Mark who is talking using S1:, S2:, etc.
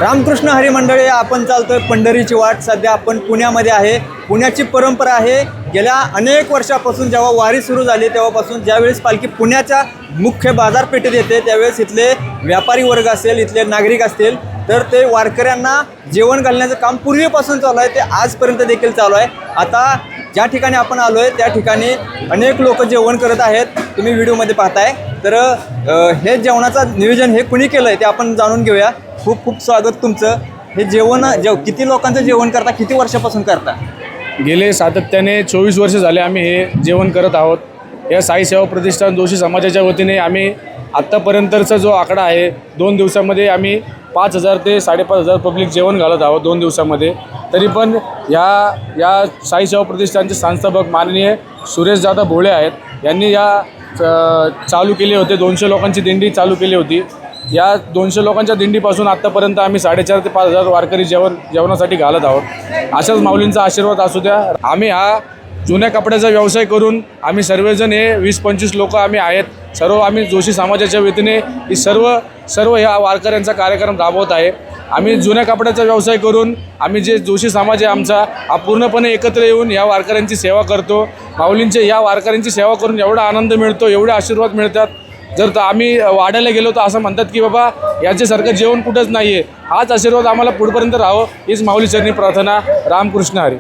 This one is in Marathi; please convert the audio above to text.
S1: रामकृष्ण हरी मंडळी, आपण चालतोय पंढरीची वाट. सध्या आपण पुण्यामध्ये आहे. पुण्याची परंपरा आहे, गेल्या अनेक वर्षापासून जेव्हा वारी सुरू झाली तेव्हापासून ज्यावेळेस पालखी पुण्याच्या मुख्य बाजारपेठेत येते त्यावेळेस इथले व्यापारी वर्ग असेल, इथले नागरिक असतील, तर ते वारकऱ्यांना जेवण घालण्याचं काम पूर्वीपासून चालू आहे, ते आजपर्यंत देखील चालू आहे. आता ज्या ठिकाणी आपण आलो आहे त्या ठिकाणी अनेक लोक जेवण करत आहेत, तुम्ही व्हिडिओमध्ये पाहताय. तर हे जेवणाचं नियोजन हे कुणी केलं आहे ते आपण जाणून घेऊया. खूप खूप स्वागत तुमचं. हे जेवण किती लोकांचं जेवण करता, किती वर्षापासून करता?
S2: गेले सातत्याने 24 वर्ष झाले आम्ही हे जेवण करत आहोत. या साई सेवा प्रतिष्ठान जोशी समाजाच्या वतीने आम्ही आत्तापर्यंतचा जो आकडा आहे 2 दिवसामध्ये आम्ही 5,000 ते 5,500 पब्लिक जेवण घालत आहोत 2 दिवसामध्ये. तरी पण या साई सेवा प्रतिष्ठानचे संस्थापक माननीय सुरेशदादा भोळे आहेत. यांनी चालू केले होते, 200 लोकांची दिंडी चालू केली होती. या 200 लोकांच्या दिंडीपासून आत्तापर्यंत आम्ही 4,500 ते 5,000 वारकरी जेवणासाठी घालत आहोत. अशाच माऊलींचा आशीर्वाद असू द्या. आम्ही हा जुन्या कपड्याचा व्यवसाय करून आम्ही सर्वजण हे 20-25 लोक आम्ही आहेत. सर्व आम्ही जोशी समाजाच्या वतीने ही सर्व ह्या वारकऱ्यांचा कार्यक्रम राबवत आहे. आम्ही जुन्या कपड्याचा व्यवसाय करून आम्ही जे जोशी समाज आहे आमचा हा पूर्णपणे एकत्र येऊन या वारकऱ्यांची सेवा करतो. माऊलींचे या वारकऱ्यांची सेवा करून एवढा आनंद मिळतो, एवढे आशीर्वाद मिळतात. जर आम्ही वाड्याला गेलो तर असं म्हणतात की बाबा याच्यासारखं जेवण कुठंच नाही आहे. हाच आशीर्वाद आम्हाला पुढपर्यंत राहावं हीच माऊली चरणी प्रार्थना. रामकृष्ण हरी.